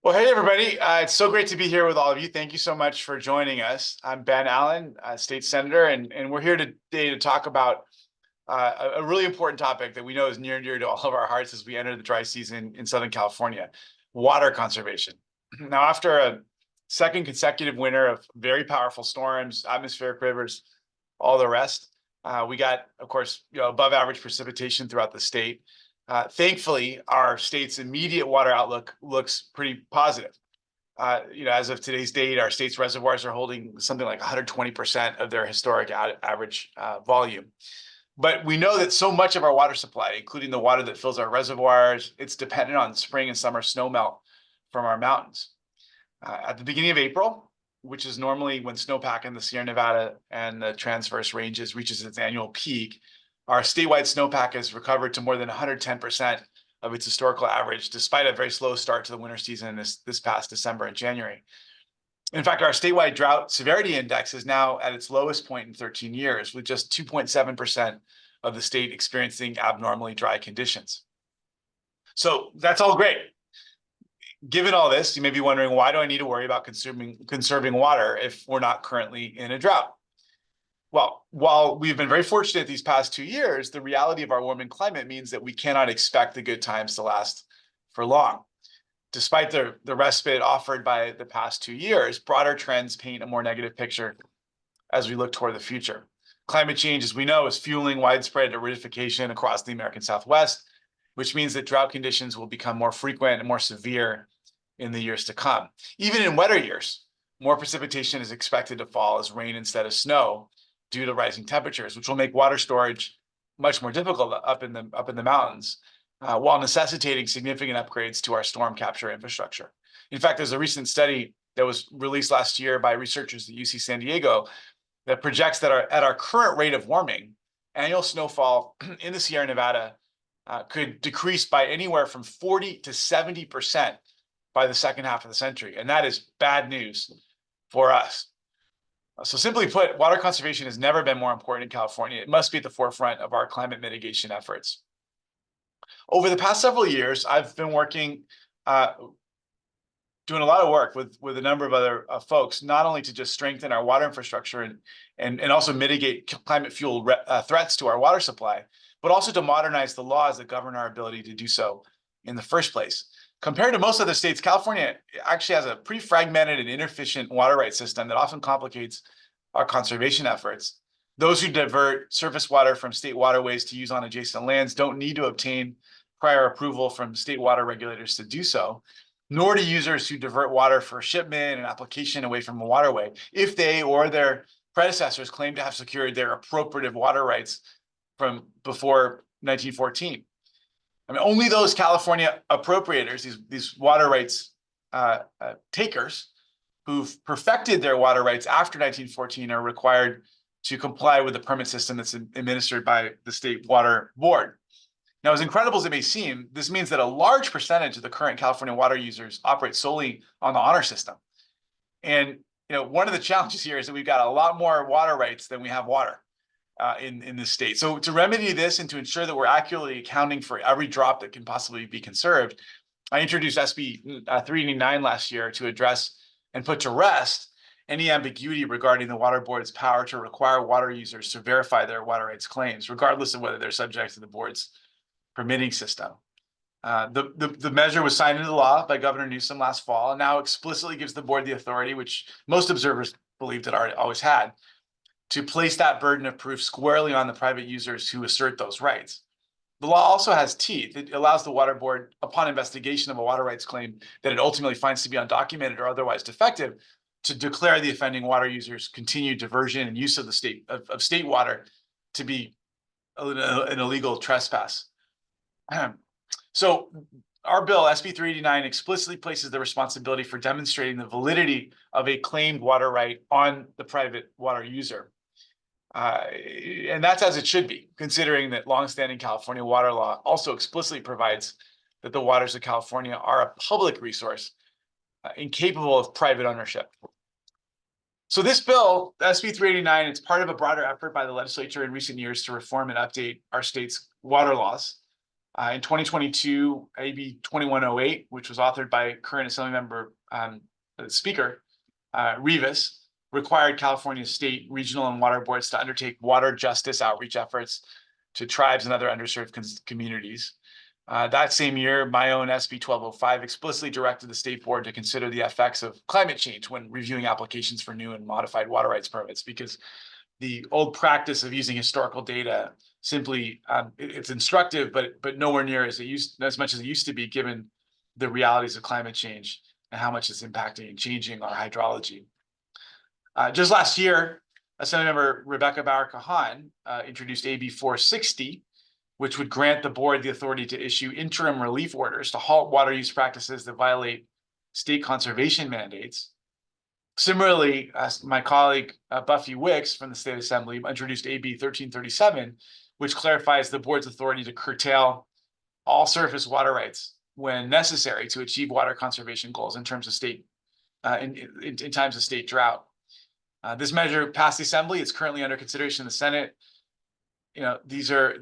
Well, hey, everybody. It's so great to be here with all of you. Thank you so much for joining us. I'm Ben Allen, State Senator, and we're here today to talk about a really important topic that we know is near and dear to all of our hearts as we enter the dry season in Southern California, water conservation. Now, after a second consecutive winter of very powerful storms, atmospheric rivers, all the rest, we got, of course, above average precipitation throughout the state. Thankfully, our state's immediate water outlook looks pretty positive. As of today's date, our state's reservoirs are holding something like 120% of their historic average volume. But we know that so much of our water supply, including the water that fills our reservoirs, it's dependent on spring and summer snowmelt from our mountains. At the beginning of April, which is normally when snowpack in the Sierra Nevada and the transverse ranges reaches its annual peak, our statewide snowpack has recovered to more than 110% of its historical average, despite a very slow start to the winter season this past December and January. In fact, our statewide drought severity index is now at its lowest point in 13 years, with just 2.7% of the state experiencing abnormally dry conditions. So that's all great. Given all this, you may be wondering, why do I need to worry about conserving water if we're not currently in a drought? Well, while we've been very fortunate these past 2 years, the reality of our warming climate means that we cannot expect the good times to last for long. Despite the respite offered by the past 2 years, broader trends paint a more negative picture as we look toward the future. Climate change, as we know, is fueling widespread aridification across the American Southwest, which means that drought conditions will become more frequent and more severe in the years to come. Even in wetter years, more precipitation is expected to fall as rain instead of snow due to rising temperatures, which will make water storage much more difficult up in the mountains, while necessitating significant upgrades to our storm capture infrastructure. In fact, there's a recent study that was released last year by researchers at UC San Diego that projects that at our current rate of warming, annual snowfall in the Sierra Nevada could decrease by anywhere from 40 to 70% by the second half of the century. And that is bad news for us. So simply put, water conservation has never been more important in California. It must be at the forefront of our climate mitigation efforts. Over the past several years, I've been working, doing a lot of work with a number of other folks, not only to just strengthen our water infrastructure and also mitigate climate fuel threats to our water supply, but also to modernize the laws that govern our ability to do so in the first place. Compared to most other states, California actually has a pretty fragmented and inefficient water rights system that often complicates our conservation efforts. Those who divert surface water from state waterways to use on adjacent lands don't need to obtain prior approval from state water regulators to do so, nor do users who divert water for shipment and application away from a waterway, if they or their predecessors claim to have secured their appropriative water rights from before 1914. I mean, only those California appropriators, these water rights takers, who've perfected their water rights after 1914 are required to comply with the permit system that's administered by the State Water Board. Now, as incredible as it may seem, this means that a large percentage of the current California water users operate solely on the honor system. And one of the challenges here is that we've got a lot more water rights than we have water in this state. So to remedy this and to ensure that we're accurately accounting for every drop that can possibly be conserved, I introduced SB 389 last year to address and put to rest any ambiguity regarding the Water Board's power to require water users to verify their water rights claims, regardless of whether they're subject to the board's permitting system. The measure was signed into law by Governor Newsom last fall and now explicitly gives the board the authority, which most observers believed it always had, to place that burden of proof squarely on the private users who assert those rights. The law also has teeth. It allows the Water Board, upon investigation of a water rights claim that it ultimately finds to be undocumented or otherwise defective, to declare the offending water users' continued diversion and use of the state water to be an illegal trespass. So our bill, SB 389, explicitly places the responsibility for demonstrating the validity of a claimed water right on the private water user. And that's as it should be, considering that longstanding California water law also explicitly provides that the waters of California are a public resource incapable of private ownership. So this bill, SB 389, it's part of a broader effort by the legislature in recent years to reform and update our state's water laws. In 2022, AB 2108, which was authored by current Assemblymember Speaker Rivas, required California state, regional, and water boards to undertake water justice outreach efforts to tribes and other underserved communities. That same year, my own SB 1205 explicitly directed the state board to consider the effects of climate change when reviewing applications for new and modified water rights permits, because the old practice of using historical data simply it's instructive, but nowhere near as much as it used to be, given the realities of climate change and how much it's impacting and changing our hydrology. Just last year, Assemblymember Rebecca Bauer-Kahan introduced AB 460, which would grant the board the authority to issue interim relief orders to halt water use practices that violate state conservation mandates. Similarly, my colleague Buffy Wicks from the State Assembly introduced AB 1337, which clarifies the board's authority to curtail all surface water rights when necessary to achieve water conservation goals in terms of state in times of state drought. This measure passed the Assembly. It's currently under consideration in the Senate. You know, they're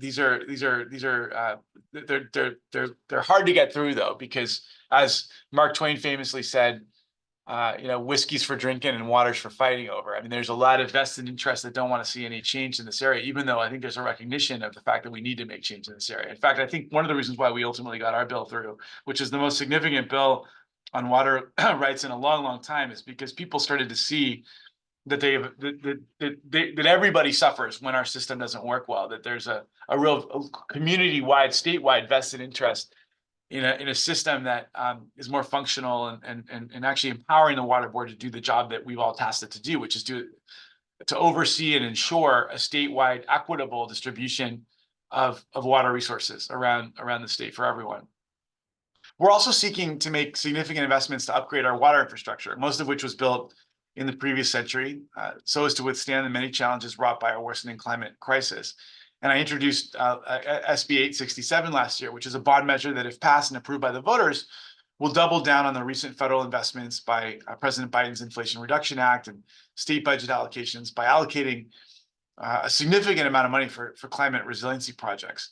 hard to get through, though, because as Mark Twain famously said, you know, whiskey's for drinking and water's for fighting over. I mean, there's a lot of vested interests that don't want to see any change in this area, even though I think there's a recognition of the fact that we need to make change in this area. In fact, I think one of the reasons why we ultimately got our bill through, which is the most significant bill on water rights in a long, long time, is because people started to see that that everybody suffers when our system doesn't work well, that there's a real community-wide, statewide vested interest in a system that is more functional and actually empowering the water board to do the job that we've all tasked it to do, which is to oversee and ensure a statewide equitable distribution of water resources around the state for everyone. We're also seeking to make significant investments to upgrade our water infrastructure, most of which was built in the previous century, so as to withstand the many challenges brought by our worsening climate crisis. And I introduced SB 867 last year, which is a bond measure that, if passed and approved by the voters, will double down on the recent federal investments by President Biden's Inflation Reduction Act and state budget allocations by allocating a significant amount of money for climate resiliency projects.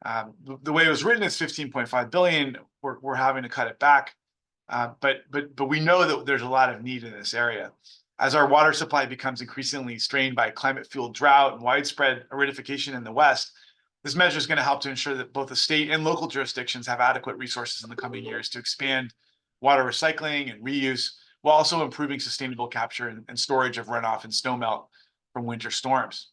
The way it was written, it's 15.5 billion. We're having to cut it back. But we know that there's a lot of need in this area. As our water supply becomes increasingly strained by climate-fueled drought and widespread aridification in the West, this measure is going to help to ensure that both the state and local jurisdictions have adequate resources in the coming years to expand water recycling and reuse, while also improving sustainable capture and storage of runoff and snowmelt from winter storms.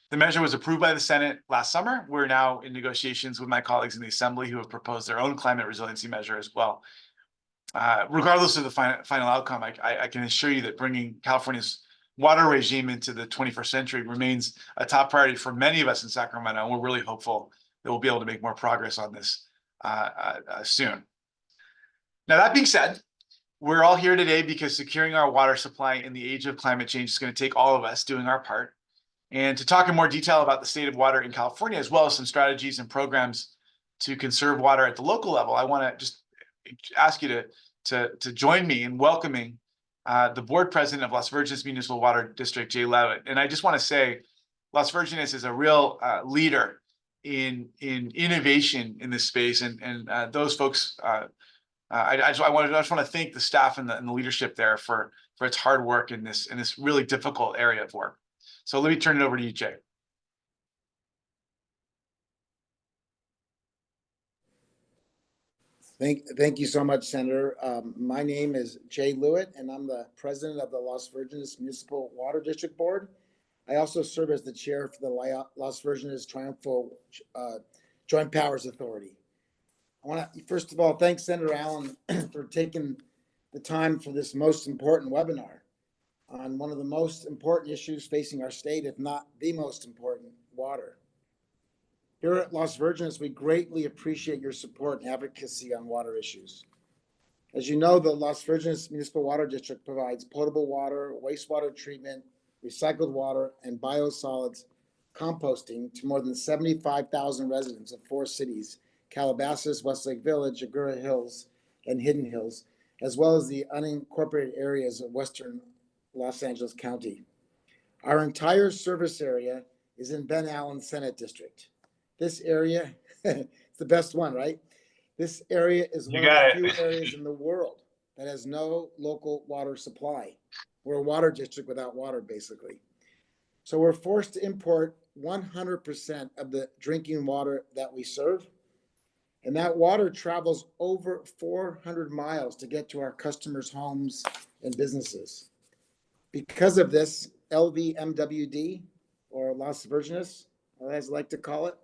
The measure was approved by the Senate last summer. We're now in negotiations with my colleagues in the Assembly who have proposed their own climate resiliency measure as well. Regardless of the final outcome, I can assure you that bringing California's water regime into the 21st century remains a top priority for many of us in Sacramento, and we're really hopeful that we'll be able to make more progress on this soon. Now, that being said, we're all here today because securing our water supply in the age of climate change is going to take all of us doing our part. And to talk in more detail about the state of water in California, as well as some strategies and programs to conserve water at the local level, I want to just ask you to join me in welcoming the board president of Las Virgenes Municipal Water District, Jay Levitt. And I just want to say, Las Virgenes is a real leader in innovation in this space, and those folks. I just want to thank the staff and the leadership there for its hard work in this really difficult area of work. So let me turn it over to you, Jay. Thank you so much, Senator. My name is Jay Lewitt, and I'm the president of the Las Virgenes Municipal Water District Board. I also serve as the chair for the Las Virgenes Triumphal Joint Powers Authority. I want to, first of all, thank Senator Allen for taking the time for this most important webinar on one of the most important issues facing our state, if not the most important, water. Here at Las Virgenes, we greatly appreciate your support and advocacy on water issues. As you know, the Las Virgenes Municipal Water District provides potable water, wastewater treatment, recycled water, and biosolids composting to more than 75,000 residents of 4 cities, Calabasas, Westlake Village, Agoura Hills, and Hidden Hills, as well as the unincorporated areas of western Los Angeles County. Our entire service area is in Ben Allen Senate District. This area, it's It's the best one, right? This area is You one of the got few it. areas in the world that has no local water supply. We're a water district without water, basically. So we're forced to import 100% of the drinking water that we serve. And that water travels over 400 miles to get to our customers' homes and businesses. Because of this, LVMWD, or Las Virgenes, as I like to call it,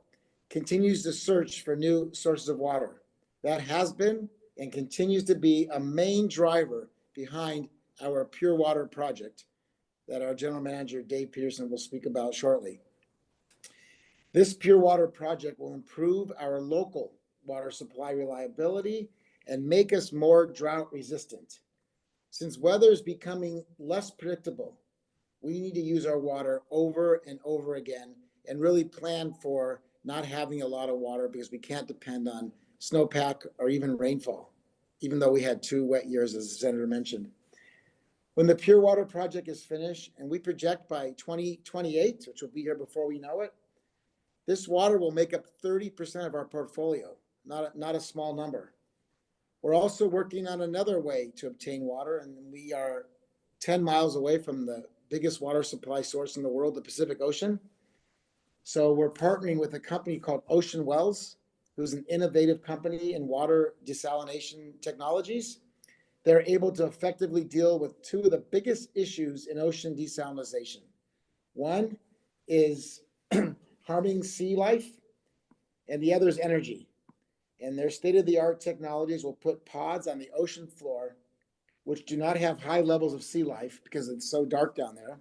continues to search for new sources of water. That has been and continues to be a main driver behind our Pure Water project that our general manager, Dave Peterson, will speak about shortly. This Pure Water project will improve our local water supply reliability and make us more drought resistant. Since weather is becoming less predictable, we need to use our water over and over again and really plan for not having a lot of water because we can't depend on snowpack or even rainfall, even though we had 2 wet years, as the senator mentioned. When the Pure Water project is finished, and we project by 2028, which will be here before we know it, this water will make up 30% of our portfolio, not a small number. We're also working on another way to obtain water, and we are 10 miles away from the biggest water supply source in the world, the Pacific Ocean. So we're partnering with a company called Ocean Wells, who's an innovative company in water desalination technologies. They're able to effectively deal with 2 of the biggest issues in ocean desalination. One is harming sea life, and the other is energy. And their state-of-the-art technologies will put pods on the ocean floor, which do not have high levels of sea life because it's so dark down there.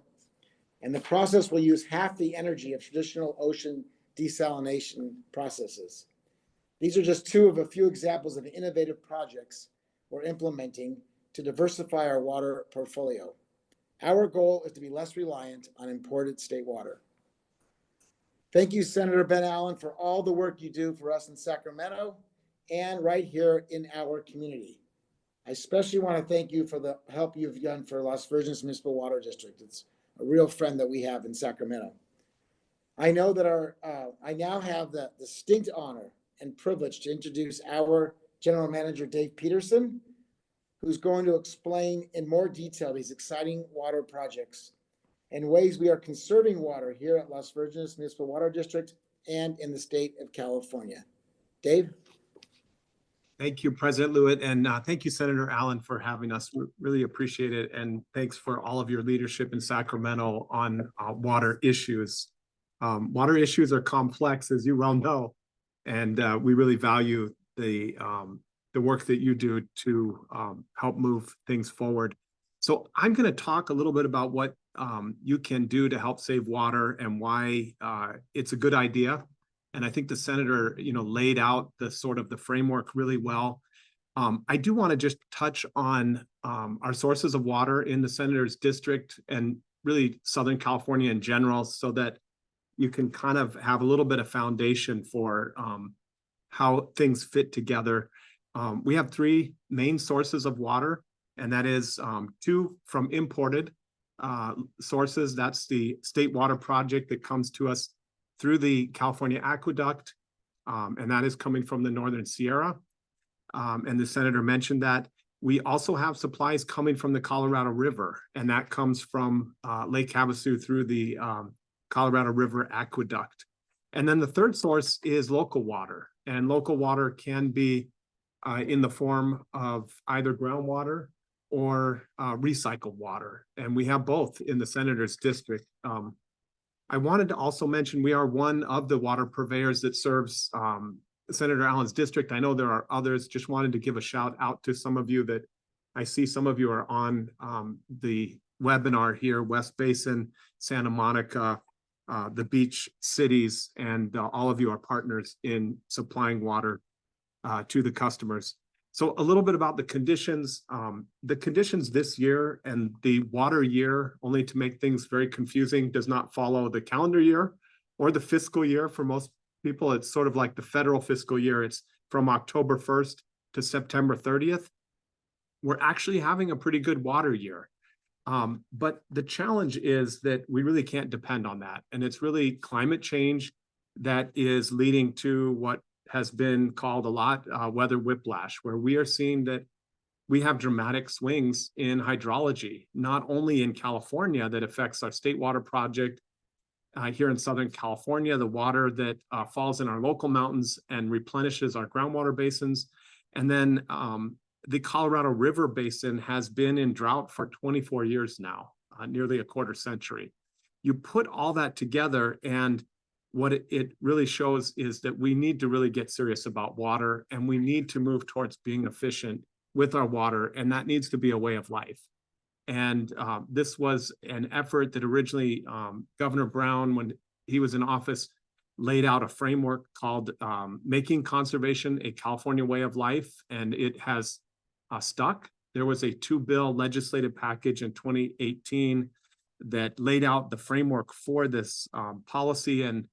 And the process will use half the energy of traditional ocean desalination processes. These are just 2 of a few examples of innovative projects we're implementing to diversify our water portfolio. Our goal is to be less reliant on imported state water. Thank you, Senator Ben Allen, for all the work you do for us in Sacramento and right here in our community. I especially want to thank you for the help you've done for Las Virgenes Municipal Water District. It's a real friend that we have in Sacramento. I know that I now have the distinct honor and privilege to introduce our General Manager, Dave Peterson, who's going to explain in more detail these exciting water projects and ways we are conserving water here at Las Virgenes Municipal Water District and in the state of California. Dave? Thank you, President Lewitt, and thank you, Senator Allen, for having us. We really appreciate it, and thanks for all of your leadership in Sacramento on water issues. Water issues are complex, as you well know, and we really value the work that you do to help move things forward. So I'm going to talk a little bit about what you can do to help save water and why it's a good idea. And I think the senator, laid out the sort of the framework really well. I do want to just touch on our sources of water in the senator's district and really Southern California in general, so that you can kind of have a little bit of foundation for how things fit together. We have 3 main sources of water, and that is 2 from imported sources. That's the State Water Project that comes to us through the California Aqueduct, and that is coming from the Northern Sierra. And the senator mentioned that. We also have supplies coming from the Colorado River, and that comes from Lake Havasu through the Colorado River Aqueduct. And then the third source is local water, and local water can be in the form of either groundwater or recycled water, and we have both in the senator's district. I wanted to also mention we are one of the water purveyors that serves Senator Allen's district. I know there are others. Just wanted to give a shout out to some of you that I see some of you are on the webinar here, West Basin, Santa Monica, the beach cities, and all of you are partners in supplying water to the customers. So a little bit about the conditions. The conditions this year and the water year, only to make things very confusing, does not follow the calendar year or the fiscal year. For most people, it's sort of like the federal fiscal year. It's from October 1st to September 30th. We're actually having a pretty good water year. But the challenge is that we really can't depend on that. And it's really climate change that is leading to what has been called a lot weather whiplash, where we are seeing that we have dramatic swings in hydrology, not only in California that affects our state water project here in Southern California, the water that falls in our local mountains and replenishes our groundwater basins. And then the Colorado River Basin has been in drought for 24 years now, nearly a quarter century. You put all that together, and what it really shows is that we need to really get serious about water, and we need to move towards being efficient with our water, and that needs to be a way of life. And this was an effort that originally Governor Brown, when he was in office, laid out a framework called Making Conservation a California Way of Life, and it has stuck. There was a 2-bill legislative package in 2018 that laid out the framework for this policy, and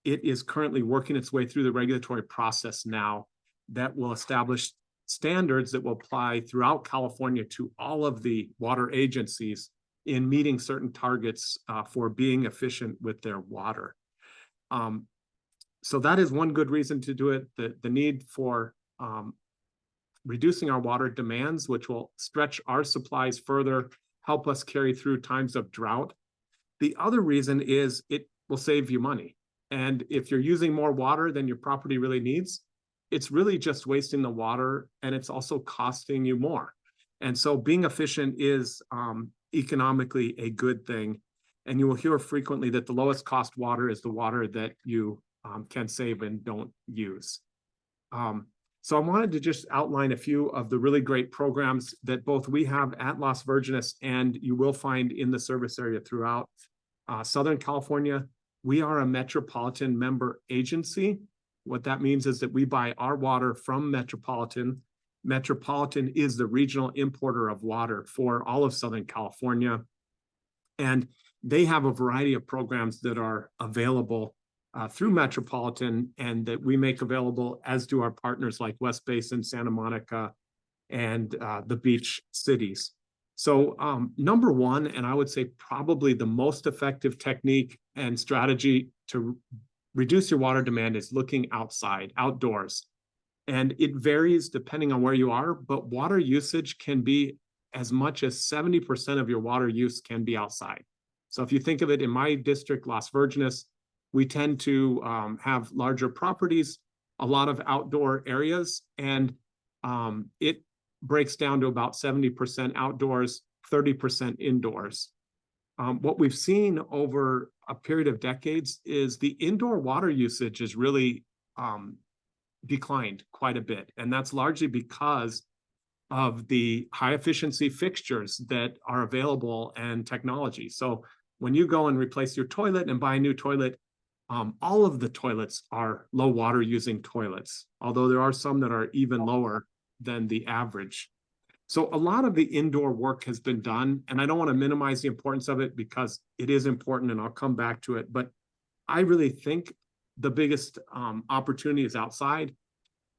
it is currently working its way through the regulatory process now that will establish standards that will apply throughout California to all of the water agencies in meeting certain targets for being efficient with their water. So that is one good reason to do it. The need for reducing our water demands, which will stretch our supplies further, help us carry through times of drought. The other reason is it will save you money. And if you're using more water than your property really needs, it's really just wasting the water, and it's also costing you more. And so being efficient is economically a good thing. And you will hear frequently that the lowest cost water is the water that you can save and don't use. So I wanted to just outline a few of the really great programs that both we have at Las Virgenes and you will find in the service area throughout Southern California. We are a metropolitan member agency. What that means is that we buy our water from Metropolitan. Metropolitan is the regional importer of water for all of Southern California. And they have a variety of programs that are available through Metropolitan and that we make available, as do our partners like West Basin, Santa Monica, and the beach cities. So number one, and I would say probably the most effective technique and strategy to reduce your water demand is looking outside, outdoors. And it varies depending on where you are, but water usage can be as much as 70% of your water use can be outside. So if you think of it in my district, Las Virgenes, we tend to have larger properties, a lot of outdoor areas, and it breaks down to about 70% outdoors, 30% indoors. What we've seen over a period of decades is the indoor water usage is really declined quite a bit. And that's largely because of the high efficiency fixtures that are available and technology. So when you go and replace your toilet and buy a new toilet, all of the toilets are low water using toilets, although there are some that are even lower than the average. So a lot of the indoor work has been done, and I don't want to minimize the importance of it because it is important, and I'll come back to it. But I really think the biggest opportunity is outside,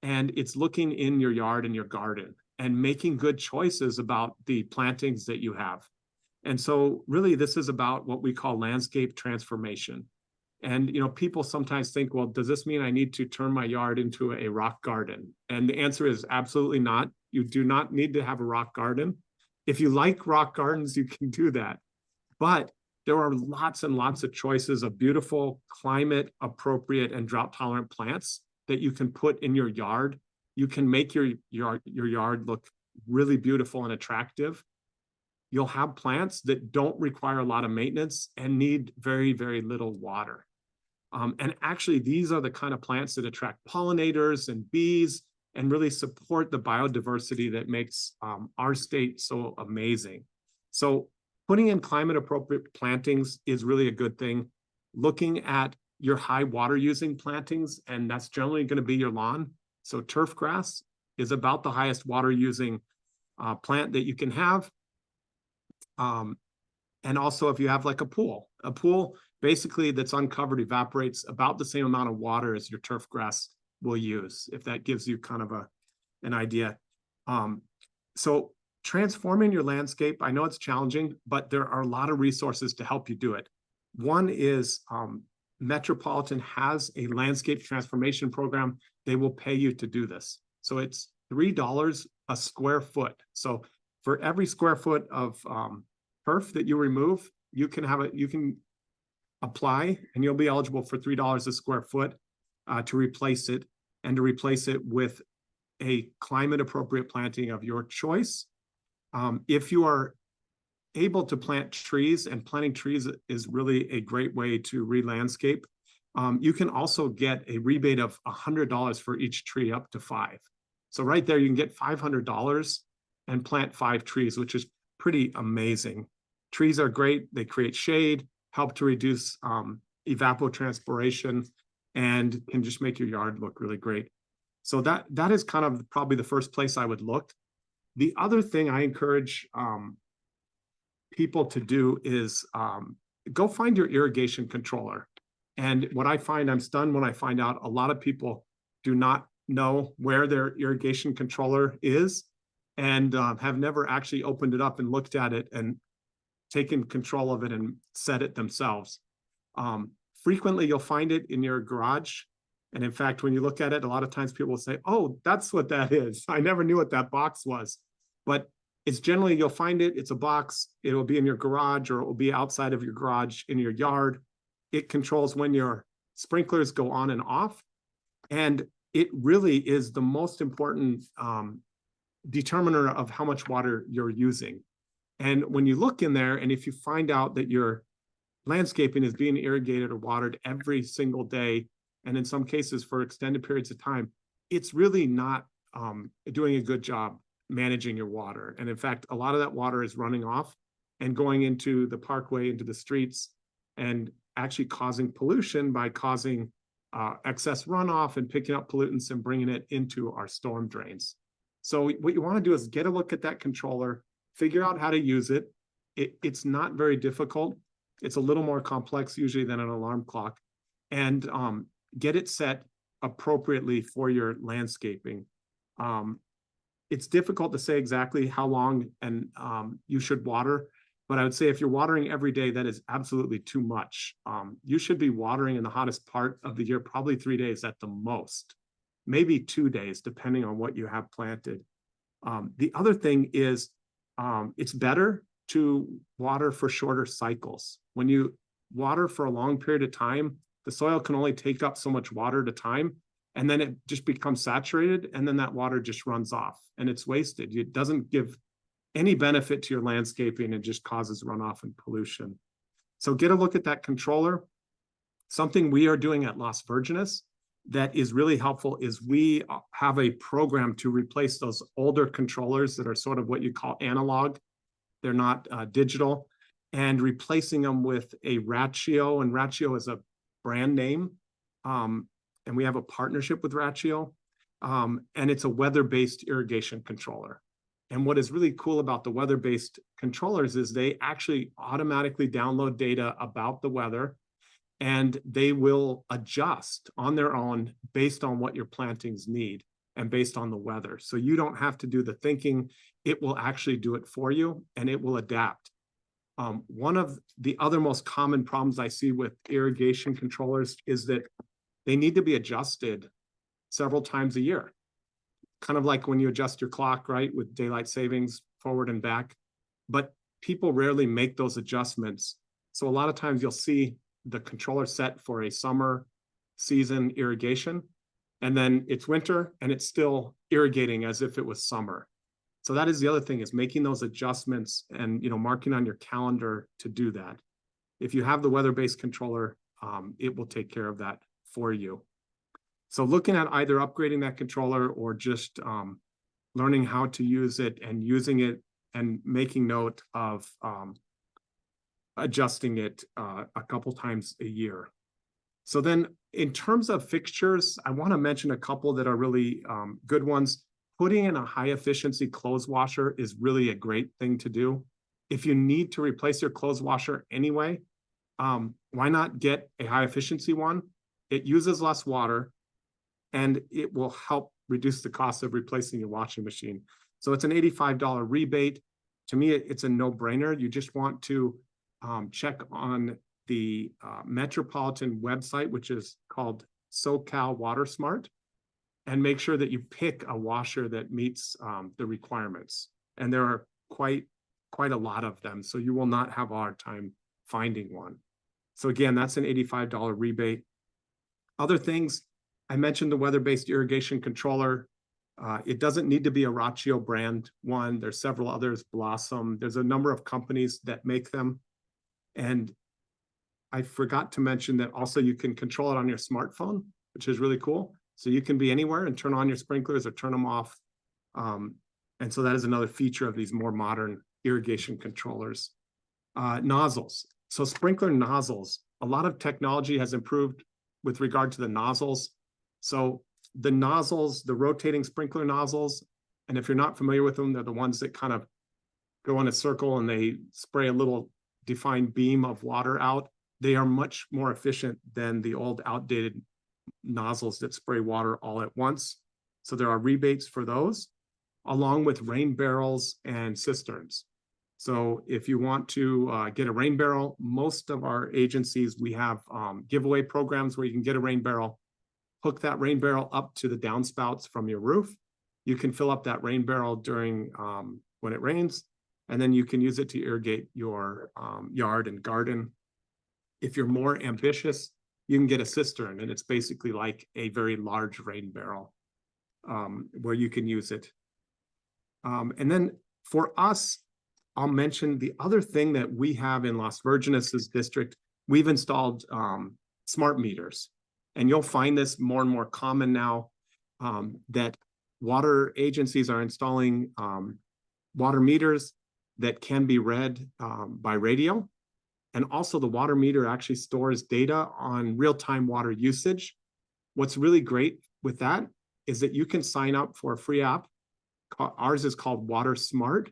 and it's looking in your yard and your garden and making good choices about the plantings that you have. And so really this is about what we call landscape transformation. And, you know, people sometimes think, well, does this mean I need to turn my yard into a rock garden? And the answer is absolutely not. You do not need to have a rock garden. If you like rock gardens, you can do that. But there are lots and lots of choices of beautiful, climate appropriate and drought tolerant plants that you can put in your yard. You can make your yard look really beautiful and attractive. You'll have plants that don't require a lot of maintenance and need very, very little water. And actually, these are the kind of plants that attract pollinators and bees and really support the biodiversity that makes our state so amazing. So putting in climate appropriate plantings is really a good thing. Looking at your high water using plantings, and that's generally going to be your lawn. So turf grass is about the highest water using plant that you can have. And also if you have like a pool basically that's uncovered evaporates about the same amount of water as your turf grass will use, if that gives you kind of an idea. So transforming your landscape, I know it's challenging, but there are a lot of resources to help you do it. One is Metropolitan has a landscape transformation program. They will pay you to do this. So it's $3 a square foot. So for every square foot of turf that you remove, you can apply and you'll be eligible for $3 a square foot to replace it, and to replace it with a climate appropriate planting of your choice. If you are able to plant trees, and planting trees is really a great way to re-landscape, you can also get a rebate of $100 for each tree, up to 5. So right there, you can get $500 and plant 5 trees, which is pretty amazing. Trees are great. They create shade, help to reduce evapotranspiration, and can just make your yard look really great. So that is kind of probably the first place I would look. The other thing I encourage people to do is go find your irrigation controller. And what I find, I'm stunned when I find out a lot of people do not know where their irrigation controller is, and have never actually opened it up and looked at it and taken control of it and set it themselves. Frequently, you'll find it in your garage. And in fact, when you look at it, a lot of times people will say, oh, that's what that is. I never knew what that box was. But it's generally, you'll find it, it's a box, it will be in your garage, or it will be outside of your garage in your yard. It controls when your sprinklers go on and off. And it really is the most important determiner of how much water you're using. And when you look in there, and if you find out that your landscaping is being irrigated or watered every single day, and in some cases for extended periods of time, it's really not doing a good job managing your water. And in fact, a lot of that water is running off and going into the parkway, into the streets, and actually causing pollution by causing excess runoff and picking up pollutants and bringing it into our storm drains. So what you want to do is get a look at that controller, figure out how to use it. It's not very difficult. It's a little more complex usually than an alarm clock, and get it set appropriately for your landscaping. It's difficult to say exactly how long and you should water, but I would say if you're watering every day, that is absolutely too much. You should be watering in the hottest part of the year, probably 3 days at the most, maybe 2 days, depending on what you have planted. The other thing is it's better to water for shorter cycles. When you water for a long period of time, the soil can only take up so much water at a time, and then it just becomes saturated, and then that water just runs off and it's wasted. It doesn't give any benefit to your landscaping and just causes runoff and pollution. So get a look at that controller. Something we are doing at Las Virgenes that is really helpful is we have a program to replace those older controllers that are sort of what you call analog. They're not digital, and replacing them with a Ratio, and Ratio is a brand name. And we have a partnership with Ratio, and it's a weather-based irrigation controller. And what is really cool about the weather-based controllers is they actually automatically download data about the weather, and they will adjust on their own based on what your plantings need and based on the weather. So you don't have to do the thinking. It will actually do it for you, and it will adapt. One of the other most common problems I see with irrigation controllers is that they need to be adjusted several times a year. Kind of like when you adjust your clock, right, with daylight savings forward and back. But people rarely make those adjustments. So a lot of times you'll see the controller set for a summer season irrigation, and then it's winter and it's still irrigating as if it was summer. So that is the other thing, is making those adjustments and, you know, marking on your calendar to do that. If you have the weather-based controller, it will take care of that for you. So looking at either upgrading that controller or just learning how to use it and using it and making note of adjusting it a couple times a year. So then in terms of fixtures, I want to mention a couple that are really good ones. Putting in a high efficiency clothes washer is really a great thing to do. If you need to replace your clothes washer anyway, why not get a high efficiency one? It uses less water, and it will help reduce the cost of replacing your washing machine. So it's an $85 rebate. To me, it's a no-brainer. You just want to check on the Metropolitan website, which is called SoCal Water Smart, and make sure that you pick a washer that meets the requirements. And there are quite a lot of them, so you will not have a hard time finding one. So again, that's an $85 rebate. Other things, I mentioned the weather-based irrigation controller. It doesn't need to be a Rachio brand one. There's several others, Blossom. There's a number of companies that make them. And I forgot to mention that also you can control it on your smartphone, which is really cool. So you can be anywhere and turn on your sprinklers or turn them off. And so that is another feature of these more modern irrigation controllers. Nozzles. So sprinkler nozzles, a lot of technology has improved with regard to the nozzles. So the nozzles, the rotating sprinkler nozzles, and if you're not familiar with them, they're the ones that kind of go in a circle and they spray a little defined beam of water out. They are much more efficient than the old outdated nozzles that spray water all at once. So there are rebates for those, along with rain barrels and cisterns. So if you want to get a rain barrel, most of our agencies, we have giveaway programs where you can get a rain barrel, hook that rain barrel up to the downspouts from your roof. You can fill up that rain barrel during when it rains, and then you can use it to irrigate your yard and garden. If you're more ambitious, you can get a cistern, and it's basically like a very large rain barrel where you can use it. And then for us, I'll mention the other thing that we have in Las Virgenes' district. We've installed smart meters, and you'll find this more and more common now that water agencies are installing water meters that can be read by radio. And also the water meter actually stores data on real-time water usage. What's really great with that is that you can sign up for a free app. Ours is called Water Smart,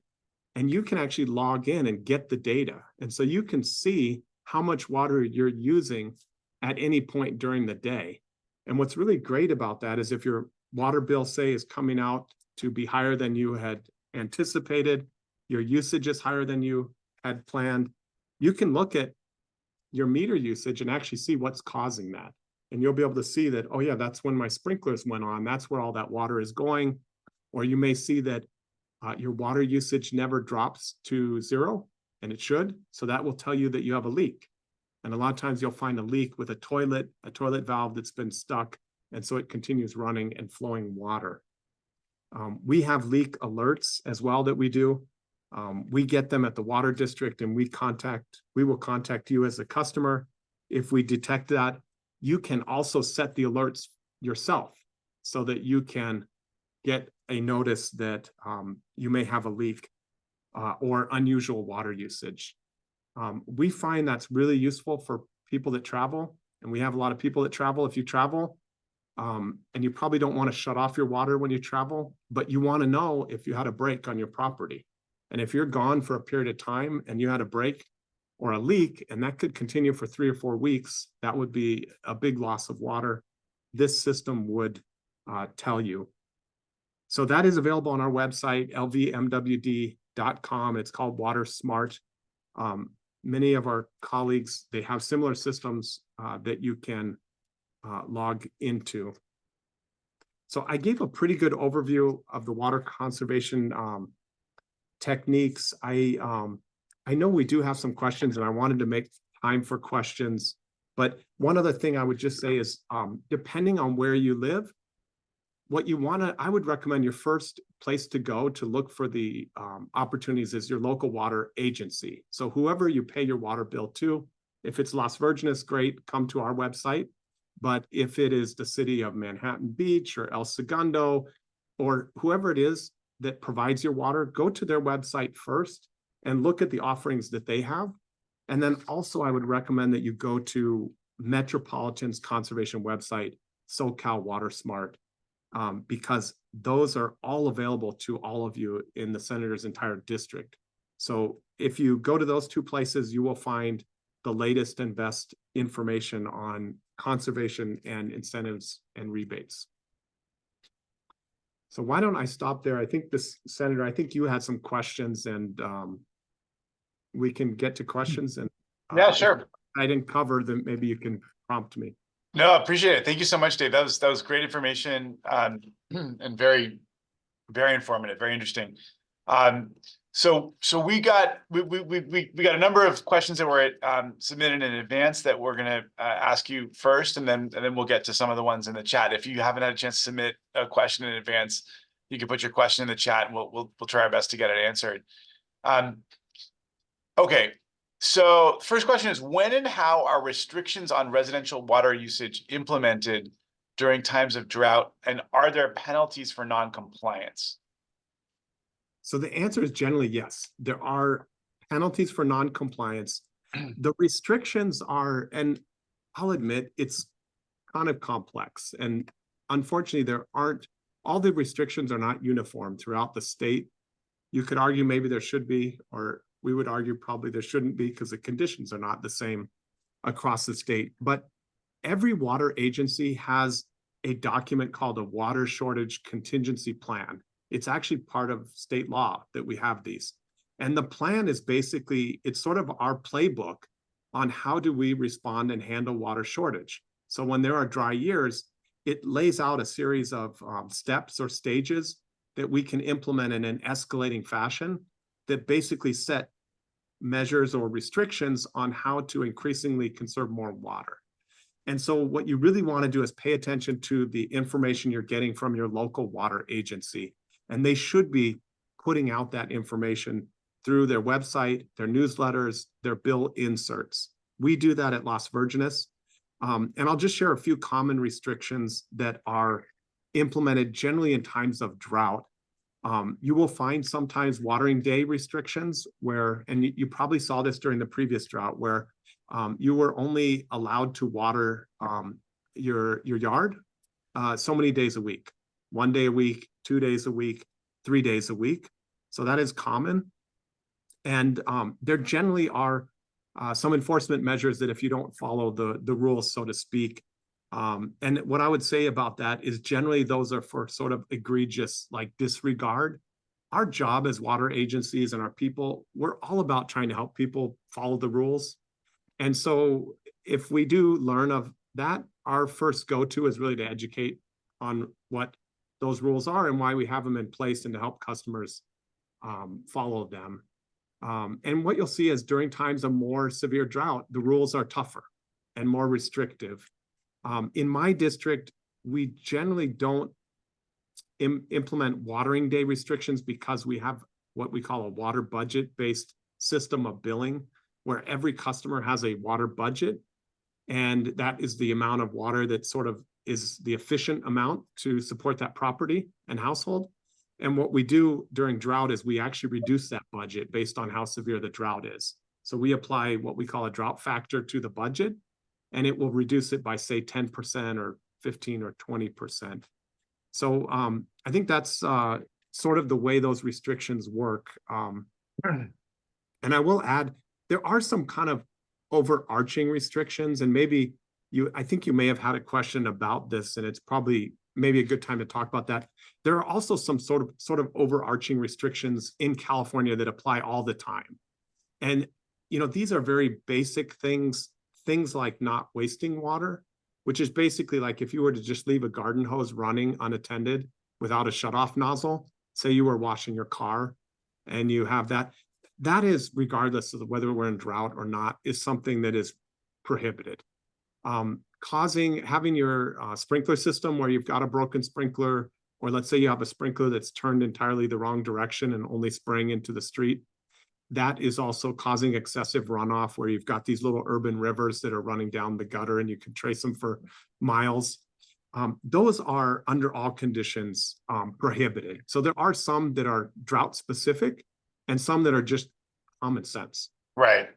and you can actually log in and get the data. And so you can see how much water you're using at any point during the day. And what's really great about that is if your water bill, say, is coming out to be higher than you had anticipated, your usage is higher than you had planned, you can look at your meter usage and actually see what's causing that. And you'll be able to see that, oh yeah, that's when my sprinklers went on. That's where all that water is going. Or you may see that your water usage never drops to zero, and it should. So that will tell you that you have a leak. And a lot of times you'll find a leak with a toilet valve that's been stuck. And so it continues running and flowing water. We have leak alerts as well that we do. We get them at the water district, and we will contact you as a customer. If we detect that, you can also set the alerts yourself so that you can get a notice that you may have a leak or unusual water usage. We find that's really useful for people that travel, and we have a lot of people that travel. If you travel, and you probably don't want to shut off your water when you travel, but you want to know if you had a break on your property. And if you're gone for a period of time and you had a break or a leak, and that could continue for 3 or 4 weeks, that would be a big loss of water. This system would tell you. So that is available on our website, lvmwd.com. It's called Water Smart. Many of our colleagues, they have similar systems that you can log into. So I gave a pretty good overview of the water conservation techniques. I know we do have some questions, and I wanted to make time for questions. But one other thing I would just say is, depending on where you live, I would recommend your first place to go to look for the opportunities is your local water agency. So whoever you pay your water bill to, if it's Las Virgenes, great, come to our website. But if it is the city of Manhattan Beach or El Segundo, or whoever it is that provides your water, go to their website first and look at the offerings that they have. And then also I would recommend that you go to Metropolitan's conservation website, SoCal Water Smart, because those are all available to all of you in the senator's entire district. So if you go to those two places, you will find the latest and best information on conservation and incentives and rebates. So why don't I stop there? I think Senator, I think you had some questions, and we can get to questions. And yeah, sure. I didn't cover, then maybe you can prompt me. No, I appreciate it. Thank you so much, Dave. That was great information, and very, very informative, very interesting. So we got a number of questions that were submitted in advance that we're gonna ask you first, and then we'll get to some of the ones in the chat. If you haven't had a chance to submit a question in advance, you can put your question in the chat, and we'll try our best to get it answered. Okay. So first question is, when and how are restrictions on residential water usage implemented during times of drought, and are there penalties for non-compliance? So the answer is generally yes. There are penalties for non-compliance. The restrictions are, and I'll admit, it's kind of complex. And unfortunately, all the restrictions are not uniform throughout the state. You could argue maybe there should be, or we would argue probably there shouldn't be, because the conditions are not the same across the state. But every water agency has a document called a water shortage contingency plan. It's actually part of state law that we have these. And the plan is basically, it's sort of our playbook on how do we respond and handle water shortage. So when there are dry years, it lays out a series of steps or stages that we can implement in an escalating fashion that basically set measures or restrictions on how to increasingly conserve more water. And so what you really want to do is pay attention to the information you're getting from your local water agency. And they should be putting out that information through their website, their newsletters, their bill inserts. We do that at Las Virgenes. And I'll just share a few common restrictions that are implemented generally in times of drought. You will find sometimes watering day restrictions where, and you probably saw this during the previous drought, where you were only allowed to water your yard so many days a week, 1 day a week, 2 days a week, 3 days a week. So that is common. And there generally are some enforcement measures that if you don't follow the rules, so to speak. And what I would say about that is generally those are for sort of egregious, like disregard. Our job as water agencies and our people, we're all about trying to help people follow the rules. And so if we do learn of that, our first go-to is really to educate on what those rules are and why we have them in place, and to help customers follow them. And what you'll see is during times of more severe drought, the rules are tougher and more restrictive. In my district, we generally don't implement watering day restrictions because we have what we call a water budget-based system of billing, where every customer has a water budget, and that is the amount of water that sort of is the efficient amount to support that property and household. And what we do during drought is we actually reduce that budget based on how severe the drought is. So we apply what we call a drought factor to the budget, and it will reduce it by, say, 10% or 15 or 20%. So I think that's sort of the way those restrictions work. And I will add, there are some kind of overarching restrictions, and maybe I think you may have had a question about this, and it's probably maybe a good time to talk about that. There are also some sort of overarching restrictions in California that apply all the time. And, these are very basic things like not wasting water, which is basically like if you were to just leave a garden hose running unattended without a shutoff nozzle, say you were washing your car and you have that is, regardless of whether we're in drought or not, is something that is prohibited. Having your sprinkler system where you've got a broken sprinkler, or let's say you have a sprinkler that's turned entirely the wrong direction and only spraying into the street, that is also causing excessive runoff, where you've got these little urban rivers that are running down the gutter and you can trace them for miles. Those are under all conditions prohibited. So there are some that are drought specific and some that are just common sense. Right.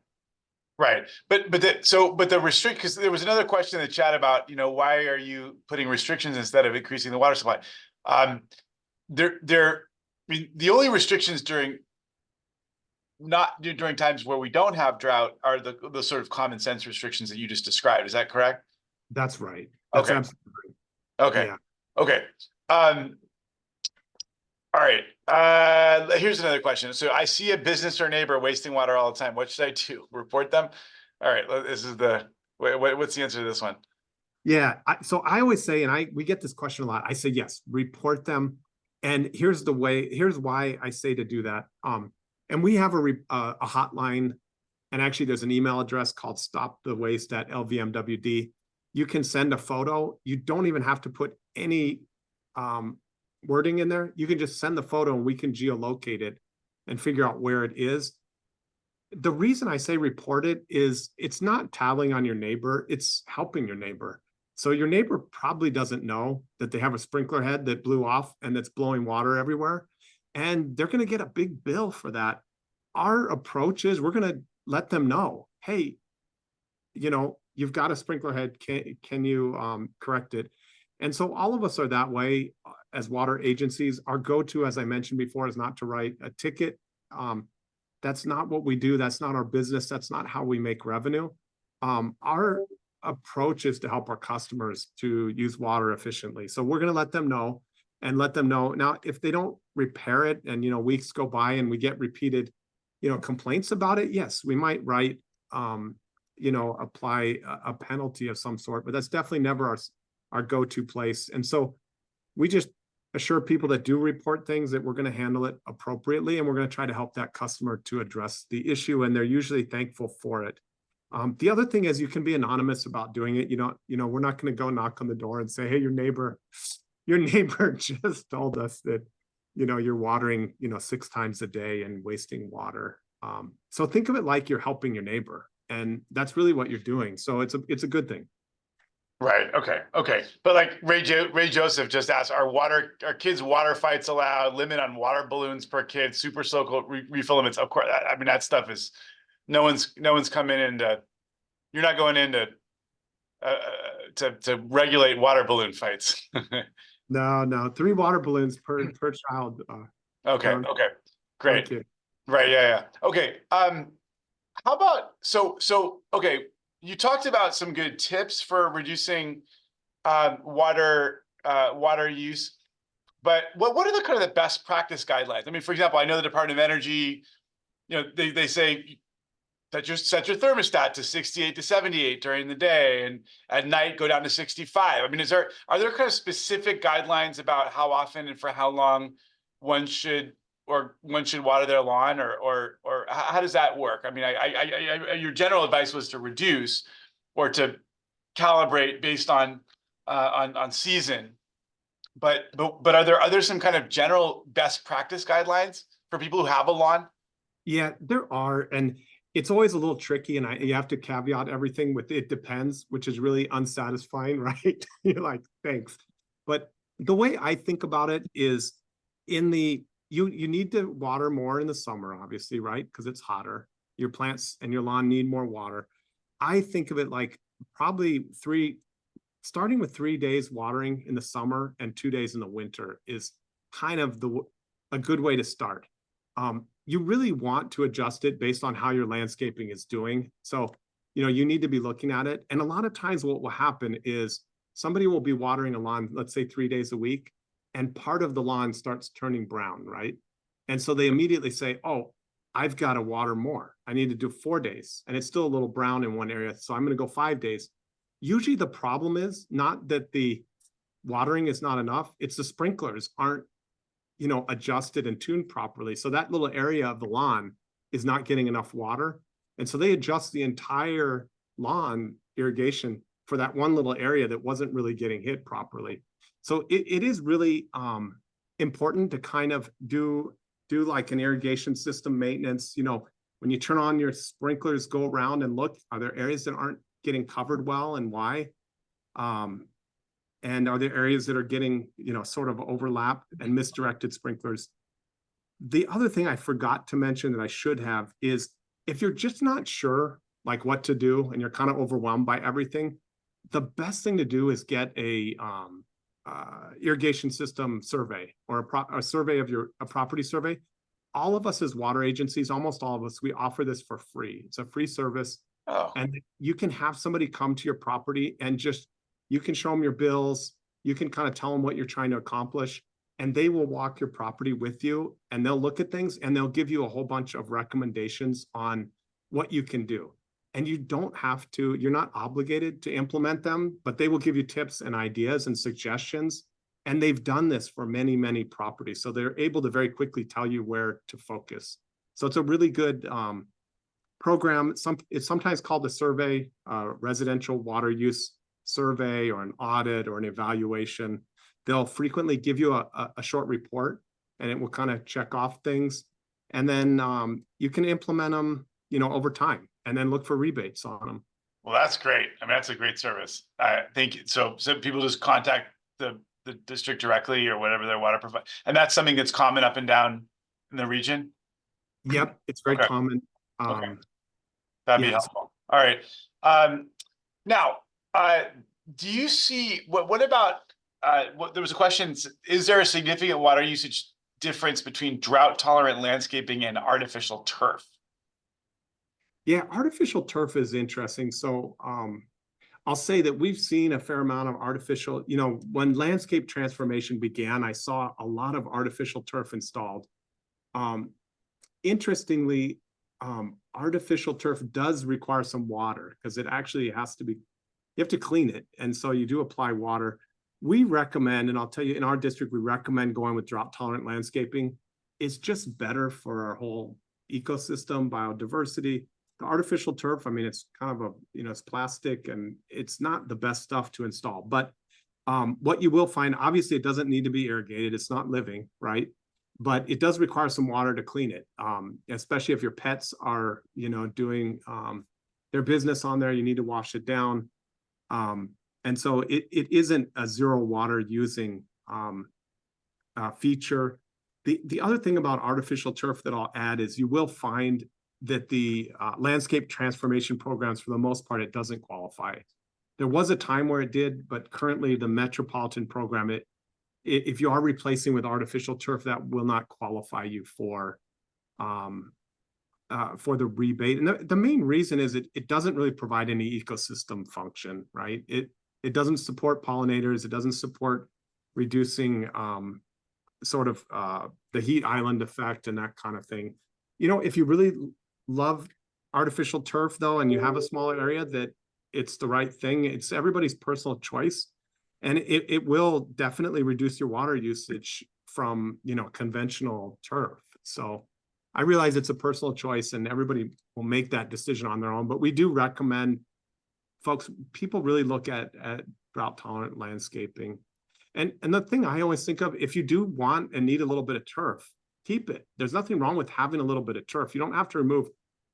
But the restrict, because there was another question in the chat about, why are you putting restrictions instead of increasing the water supply? I mean, the only restrictions during times where we don't have drought are the sort of common sense restrictions that you just described. Is that correct? That's right. That's okay. Absolutely right. Okay. Yeah. Okay. All right. Here's another question. So I see a business or neighbor wasting water all the time. What should I do? Report them? All right, this is what's the answer to this one? Yeah, so I always say, and we get this question a lot. I say, yes, report them. And here's why I say to do that. And we have a hotline, and actually there's an email address called stopthewaste@lvmwd. You can send a photo. You don't even have to put any wording in there. You can just send the photo and we can geolocate it and figure out where it is. The reason I say report it is it's not tattling on your neighbor, it's helping your neighbor. So your neighbor probably doesn't know that they have a sprinkler head that blew off and that's blowing water everywhere. And they're going to get a big bill for that. Our approach is we're going to let them know, hey, you've got a sprinkler head. Can you correct it? And so all of us are that way as water agencies. Our go-to, as I mentioned before, is not to write a ticket. That's not what we do. That's not our business. That's not how we make revenue. Our approach is to help our customers to use water efficiently. So we're going to let them know and let them know. Now, if they don't repair it and, weeks go by and we get repeated, complaints about it, yes, we might write, apply a penalty of some sort, but that's definitely never our go-to place. And so we just assure people that do report things that we're going to handle it appropriately, and we're going to try to help that customer to address the issue, and they're usually thankful for it. The other thing is you can be anonymous about doing it. We're not going to go knock on the door and say, hey, your neighbor just told us that, you're watering, 6 times a day and wasting water. So think of it like you're helping your neighbor, and that's really what you're doing. So it's a good thing. Right. Okay. But like Ray Joseph just asked, are kids' water fights allowed? Limit on water balloons per kid, super soaker refill limits. Of course, I mean that stuff is no one's coming into. You're not going into to regulate water balloon fights. No, 3 water balloons per child. Okay. Great. Right. Yeah. Okay. How about okay. You talked about some good tips for reducing water use, but what are the kind of the best practice guidelines? I mean, for example, I know the Department of Energy, they say that you set your thermostat to 68 to 78 during the day, and at night go down to 65. I mean, are there kind of specific guidelines about how often and for how long one should water their lawn, or how does that work? I mean, your general advice was to reduce or to calibrate based on season, but are there some kind of general best practice guidelines for people who have a lawn? Yeah, there are, and it's always a little tricky, and you have to caveat everything with it depends, which is really unsatisfying, right? You're like, thanks. But the way I think about it is you need to water more in the summer, obviously, right? Because it's hotter. Your plants and your lawn need more water. I think of it like probably starting with 3 days watering in the summer and 2 days in the winter is kind of a good way to start. You really want to adjust it based on how your landscaping is doing. So, you need to be looking at it. And a lot of times what will happen is somebody will be watering a lawn, let's say 3 days a week, and part of the lawn starts turning brown, right? And so they immediately say, oh, I've got to water more. I need to do 4 days, and it's still a little brown in one area, so I'm going to go 5 days. Usually the problem is not that the watering is not enough, it's the sprinklers aren't adjusted and tuned properly. So that little area of the lawn is not getting enough water. And so they adjust the entire lawn irrigation for that one little area that wasn't really getting hit properly. So it is really important to kind of do like an irrigation system maintenance. When you turn on your sprinklers, go around and look, are there areas that aren't getting covered well, and why? And are there areas that are getting, sort of overlap and misdirected sprinklers? The other thing I forgot to mention that I should have is if you're just not sure like what to do and you're kind of overwhelmed by everything, the best thing to do is get a irrigation system survey or a survey of a property survey. All of us as water agencies, almost all of us, we offer this for free. It's a free service. Oh. And you can have somebody come to your property and you can show them your bills. You can kind of tell them what you're trying to accomplish, and they will walk your property with you, and they'll look at things and they'll give you a whole bunch of recommendations on what you can do. And you don't have to, you're not obligated to implement them, but they will give you tips and ideas and suggestions. And they've done this for many, many properties. So they're able to very quickly tell you where to focus. So it's a really good program. It's sometimes called a survey, residential water use survey, or an audit, or an evaluation. They'll frequently give you a short report, and it will kind of check off things. And then you can implement them, over time, and then look for rebates on them. Well, that's great. I mean, that's a great service. I think so. So people just contact the district directly, or whatever their water provider, and that's something that's common up and down in the region. Yep, it's very Okay. common. Okay. That'd be yes. helpful. All right. Now, do you see what about there was a question, is there a significant water usage difference between drought tolerant landscaping and artificial turf? Yeah, artificial turf is interesting. So I'll say that we've seen a fair amount of artificial, when landscape transformation began, I saw a lot of artificial turf installed. Interestingly, artificial turf does require some water, because it actually has to be, you have to clean it. And so you do apply water. We recommend, and I'll tell you, in our district, we recommend going with drought tolerant landscaping. It's just better for our whole ecosystem, biodiversity. The artificial turf, I mean, it's kind of it's plastic, and it's not the best stuff to install. But what you will find, obviously, it doesn't need to be irrigated. It's not living, right? But it does require some water to clean it, especially if your pets are, doing their business on there. You need to wash it down. And so it isn't a zero water using feature. The other thing about artificial turf that I'll add is you will find that the landscape transformation programs, for the most part, it doesn't qualify. There was a time where it did, but currently the metropolitan program, if you are replacing with artificial turf, that will not qualify you for the rebate. And the main reason is it doesn't really provide any ecosystem function, right? It doesn't support pollinators. It doesn't support reducing sort of the heat island effect and that kind of thing. If you really love artificial turf, though, and you have a small area, that it's the right thing. It's everybody's personal choice, and it will definitely reduce your water usage from conventional turf. So I realize it's a personal choice, and everybody will make that decision on their own. But we do recommend people really look at drought tolerant landscaping. And the thing I always think of, if you do want and need a little bit of turf, keep it. There's nothing wrong with having a little bit of turf. You don't have to remove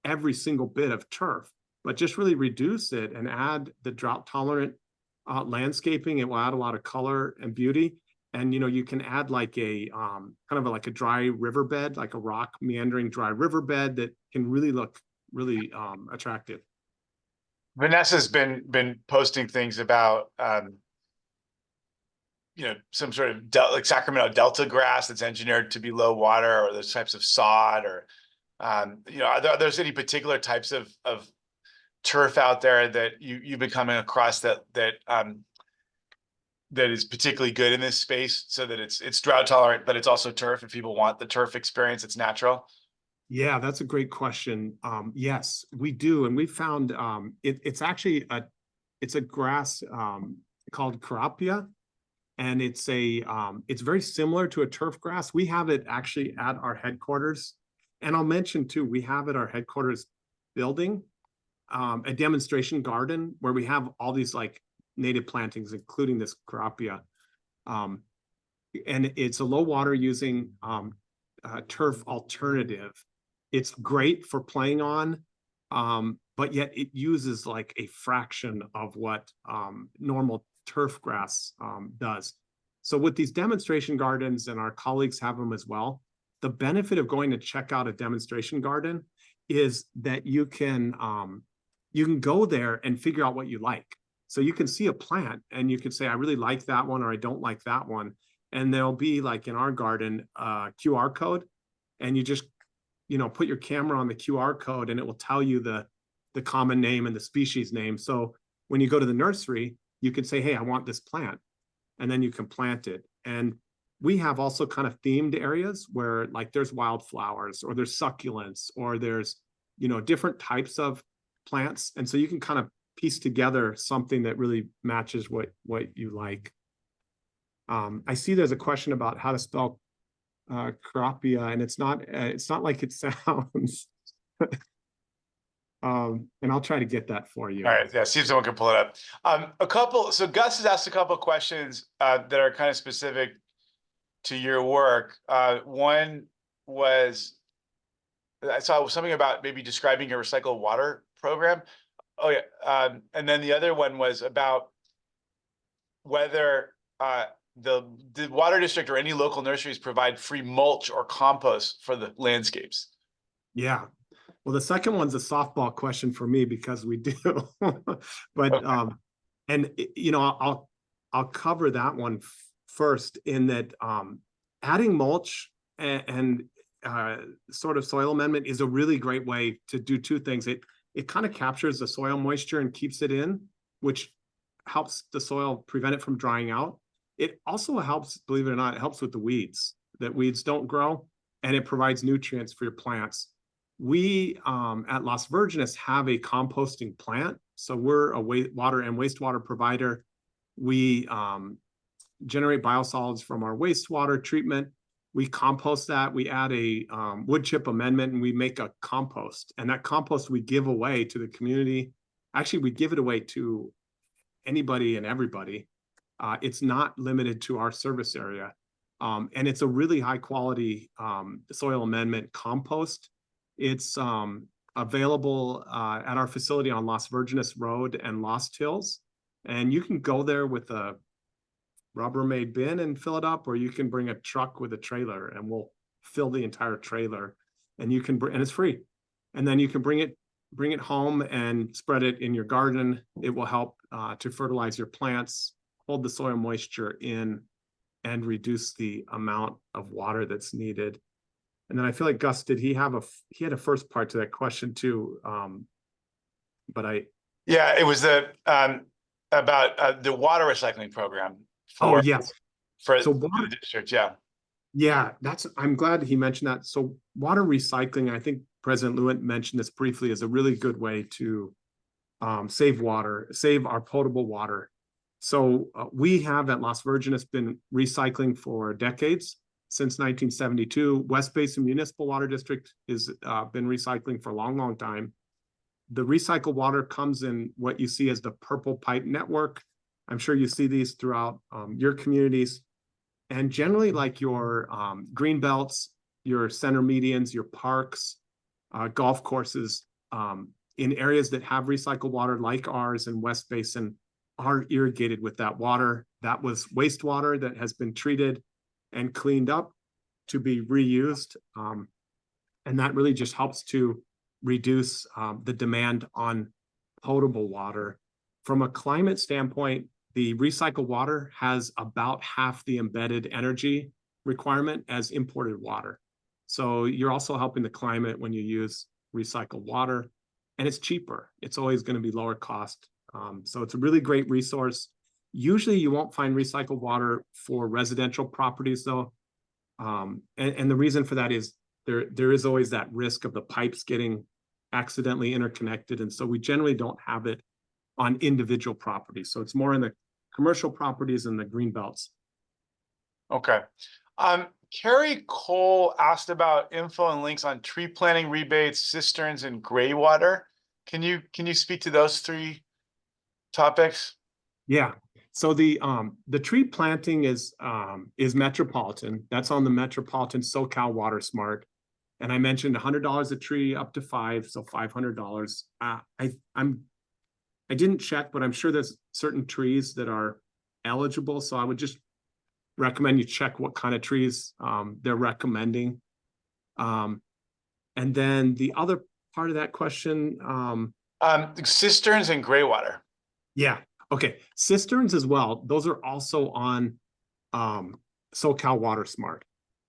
every single bit of turf, but just really reduce it and add the drought tolerant landscaping. It will add a lot of color and beauty. And you can add like a kind of like a dry riverbed, like a rock meandering dry riverbed that can really look really attractive. Vanessa's been posting things about some sort of like Sacramento Delta grass that's engineered to be low water, or those types of sod, or are there any particular types of turf out there that you've been coming across that is particularly good in this space, so that it's drought tolerant, but it's also turf? If people want the turf experience, it's natural. Yeah, that's a great question. Yes, we do, and we found it's actually a grass called carapia, and it's very similar to a turf grass. We have it actually at our headquarters, and I'll mention too, we have at our headquarters building a demonstration garden where we have all these like native plantings, including this carapia, and it's a low water using turf alternative. It's great for playing on, but yet it uses like a fraction of what normal turf grass does. So with these demonstration gardens, and our colleagues have them as well, the benefit of going to check out a demonstration garden is that you can go there and figure out what you like. So you can see a plant and you can say, I really like that one, or I don't like that one. And there'll be, like in our garden, QR code, and you just put your camera on the QR code, and it will tell you the common name and the species name. So when you go to the nursery, you can say, hey, I want this plant, and then you can plant it. And we have also kind of themed areas where, like, there's wildflowers, or there's succulents, or there's different types of plants. And so you can kind of piece together something that really matches what you like. I see there's a question about how to spell Carapia, and it's not like it sounds. And I'll try to get that for you. All right, yeah, see if someone can pull it up. So Gus has asked a couple of questions that are kind of specific to your work. One was, I saw something about maybe describing your recycled water program. Oh yeah, and then the other one was about whether the water district or any local nurseries provide free mulch or compost for the landscapes. Yeah. Well, the second one's a softball question for me because we do. But Okay. And you know, I'll cover that one first in that adding mulch and sort of soil amendment is a really great way to do two things. It kind of captures the soil moisture and keeps it in, which helps the soil prevent it from drying out. It also helps, believe it or not, it helps with the weeds, that weeds don't grow, and it provides nutrients for your plants. We at Las Virgenes have a composting plant. So we're a water and wastewater provider. We generate biosolids from our wastewater treatment. We compost that. We add a wood chip amendment, and we make a compost. And that compost we give away to the community. Actually, we give it away to anybody and everybody. It's not limited to our service area. And it's a really high quality soil amendment compost. It's available at our facility on Las Virgenes Road and Lost Hills. And you can go there with a Rubbermaid bin and fill it up, or you can bring a truck with a trailer and we'll fill the entire trailer, and you can and it's free. And then you can bring it home and spread it in your garden. It will help to fertilize your plants, hold the soil moisture in, and reduce the amount of water that's needed. And then I feel like Gus, did he had a first part to that question too. Yeah, it was about the water recycling program. Oh, yes. For So the district, yeah. Yeah, I'm glad he mentioned that. So water recycling, I think President Lewitt mentioned this briefly, is a really good way to save water, save our potable water. So we have at Las Virgenes been recycling for decades, since 1972. West Basin Municipal Water District has been recycling for a long, long time. The recycled water comes in what you see as the purple pipe network. I'm sure you see these throughout your communities. And generally, like your green belts, your center medians, your parks, golf courses, in areas that have recycled water like ours in West Basin, are irrigated with that water. That was wastewater that has been treated and cleaned up to be reused. And that really just helps to reduce the demand on potable water. From a climate standpoint, the recycled water has about half the embedded energy requirement as imported water. So you're also helping the climate when you use recycled water, and it's cheaper. It's always going to be lower cost. So it's a really great resource. Usually you won't find recycled water for residential properties though. And the reason for that is there is always that risk of the pipes getting accidentally interconnected. And so we generally don't have it on individual properties. So it's more in the commercial properties and the green belts. Okay. Carrie Cole asked about info and links on tree planting rebates, cisterns, and gray water. Can you speak to those three topics? Yeah. So the tree planting is Metropolitan. That's on the Metropolitan SoCal Water Smart. And I mentioned $100 a tree up to 5, so $500. I didn't check, but I'm sure there's certain trees that are eligible. So I would just recommend you check what kind of trees they're recommending. And then the other part of that question, cisterns and gray water. Yeah. Okay. Cisterns as well. Those are also on SoCal Water Smart.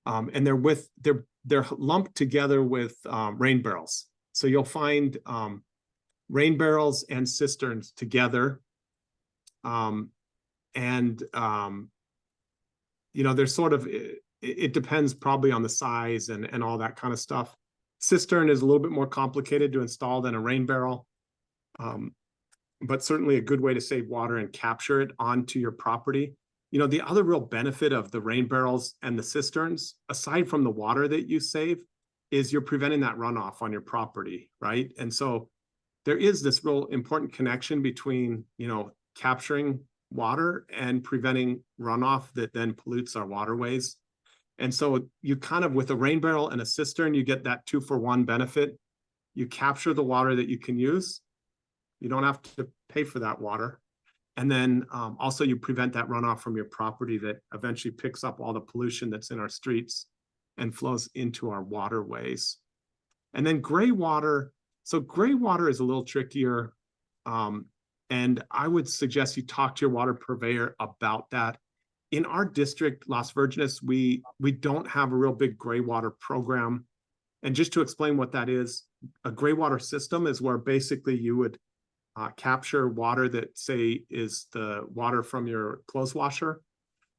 And they're lumped together with rain barrels. So you'll find rain barrels and cisterns together. There's sort of, it depends probably on the size and all that kind of stuff. Cistern is a little bit more complicated to install than a rain barrel. But certainly a good way to save water and capture it onto your property. You know, the other real benefit of the rain barrels and the cisterns, aside from the water that you save, is you're preventing that runoff on your property, right? And so there is this real important connection between, you know, capturing water and preventing runoff that then pollutes our waterways. And so you kind of, with a rain barrel and a cistern, you get that 2-for-1 benefit. You capture the water that you can use. You don't have to pay for that water. And then also you prevent that runoff from your property that eventually picks up all the pollution that's in our streets and flows into our waterways. And then gray water. So gray water is a little trickier. And I would suggest you talk to your water purveyor about that. In our district, Las Virgenes, we don't have a real big gray water program. And just to explain what that is, a gray water system is where basically you would capture water that, say, is the water from your clothes washer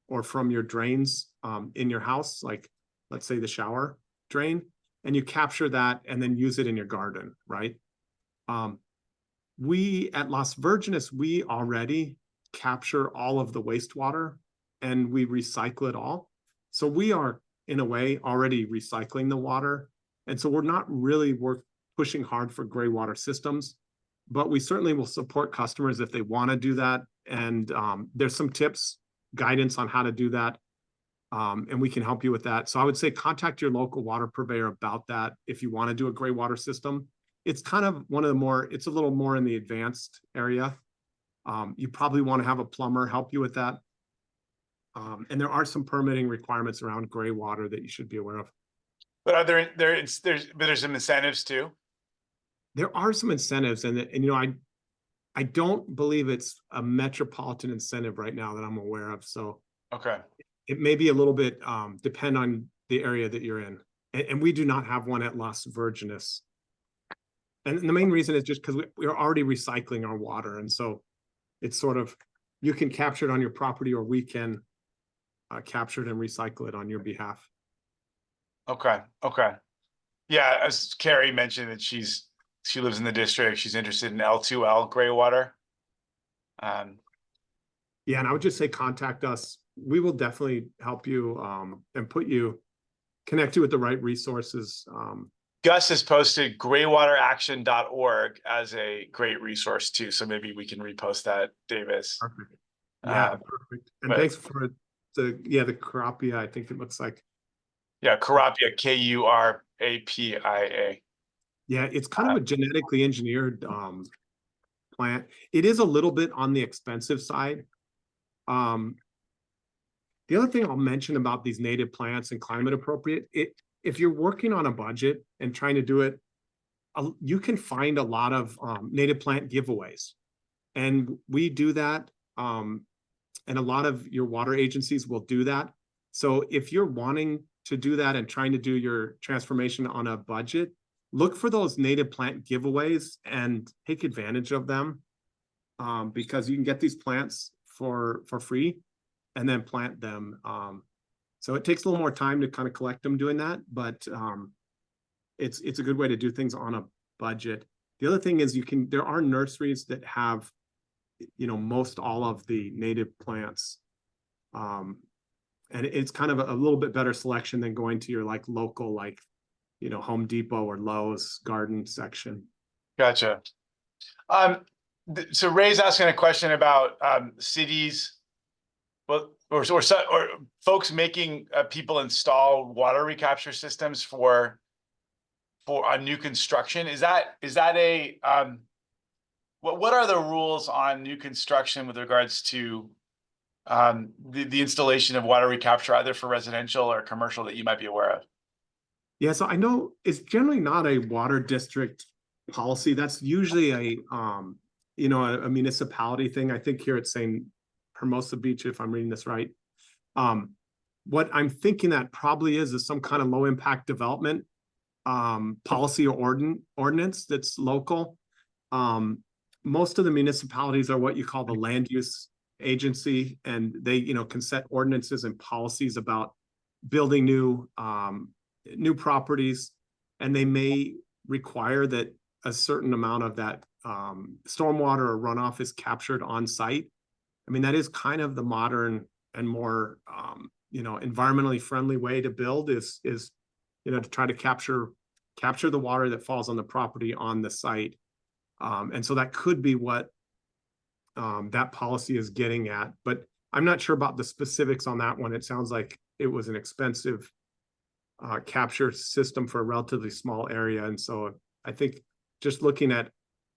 or from your drains in your house, like let's say the shower drain, and you capture that and then use it in your garden, right? We at Las Virgenes, we already capture all of the wastewater and we recycle it all. So we are, in a way, already recycling the water. And so we're not really pushing hard for gray water systems, but we certainly will support customers if they want to do that. And there's some tips, guidance on how to do that. And we can help you with that. So I would say contact your local water purveyor about that if you want to do a gray water system. It's kind of one of the more, it's a little more in the advanced area. You probably want to have a plumber help you with that. And there are some permitting requirements around gray water that you should be aware of. But are there's some incentives too? There are some incentives, and you know, I don't believe it's a metropolitan incentive right now that I'm aware of. So okay, it may be a little bit depend on the area that you're in, and we do not have one at Las Virgenes. And the main reason is just because we're already recycling our water, and so it's sort of, you can capture it on your property, or we can capture it and recycle it on your behalf. okay. Yeah, as Carrie mentioned that she lives in the district. She's interested in L2L gray water. Yeah, and I would just say contact us. We will definitely help you and connect you with the right resources. Gus has posted graywateraction.org as a great resource too. So maybe we can repost that, Davis. Perfect. Yeah, perfect. And thanks for the Carapia, I think it looks like. Yeah, Carapia, Kurapia. Yeah, it's kind of a genetically engineered plant. It is a little bit on the expensive side. The other thing I'll mention about these native plants and climate appropriate, if you're working on a budget and trying to do it, you can find a lot of native plant giveaways. And we do that. And a lot of your water agencies will do that. So if you're wanting to do that and trying to do your transformation on a budget, look for those native plant giveaways and take advantage of them, because you can get these plants for free and then plant them. So it takes a little more time to kind of collect them doing that, but it's a good way to do things on a budget. The other thing is there are nurseries that have, you know, most all of the native plants. And it's kind of a little bit better selection than going to your local, you know, Home Depot or Lowe's garden section. Gotcha. So Ray's asking a question about cities, well, or folks making people install water recapture systems for new construction. Is that a what are the rules on new construction with regards to the installation of water recapture, either for residential or commercial, that you might be aware of? Yeah, so I know it's generally not a water district policy. That's usually a you know, a municipality thing. I think here it's saying Hermosa Beach, if I'm reading this right. What I'm thinking that probably is some kind of low impact development policy or ordinance that's local. Most of the municipalities are what you call the land use agency, and they, you know, can set ordinances and policies about building new properties, and they may require that a certain amount of that stormwater or runoff is captured on site. I mean, that is kind of the modern and more, environmentally friendly way to build is, to try to capture the water that falls on the property on the site. And so that could be what that policy is getting at, but I'm not sure about the specifics on that one. It sounds like it was an expensive capture system for a relatively small area. And so I think just looking at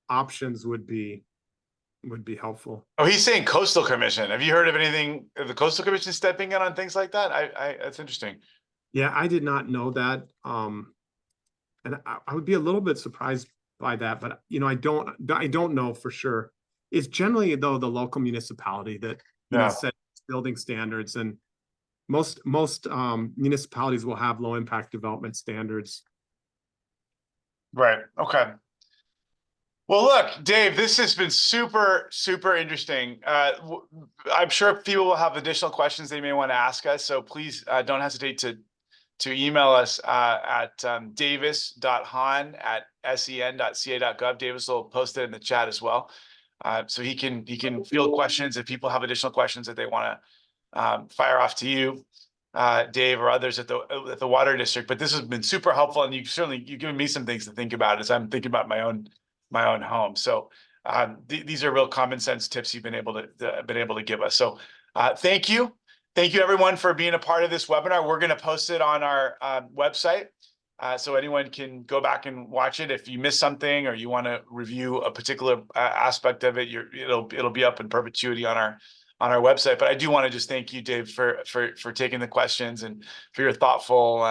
options would be helpful. Oh, he's saying coastal commission. Have you heard of anything of the coastal commission stepping in on things like that? That's interesting. Yeah, I did not know that. And I would be a little bit surprised by that, but I don't know for sure. It's generally though the local municipality that set building standards, and most municipalities will have low impact development standards. Right. Okay. Well, look, Dave, this has been super, super interesting. I'm sure people will have additional questions they may want to ask us. So please don't hesitate to email us at davis.hahn@sen.ca.gov. Davis will post it in the chat as well. So he can field questions if people have additional questions that they want to fire off to you, Dave, or others at the water district. But this has been super helpful, and you've given me some things to think about as I'm thinking about my own home. So these are real common sense tips you've been able to give us. So thank you. Thank you everyone for being a part of this webinar. We're going to post it on our website. So anyone can go back and watch it. If you missed something or you want to review a particular aspect of it, it'll be up in perpetuity on our website. But I do want to just thank you, Dave, for taking the questions and for your thoughtful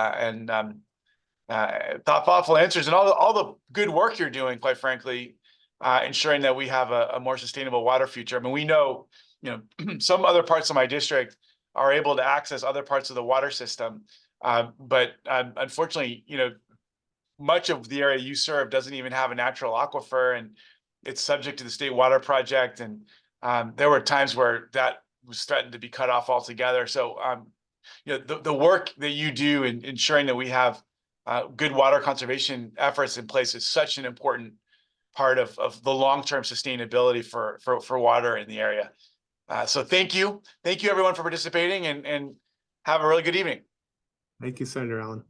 answers and all the good work you're doing, quite frankly, ensuring that we have a more sustainable water future. I mean, we know, some other parts of my district are able to access other parts of the water system. But unfortunately, much of the area you serve doesn't even have a natural aquifer, and it's subject to the state water project. And there were times where that was threatened to be cut off altogether. So, the work that you do in ensuring that we have good water conservation efforts in place is such an important part of the long-term sustainability for water in the area. So thank you everyone for participating, and have a really good evening. Thank you, Senator Allen.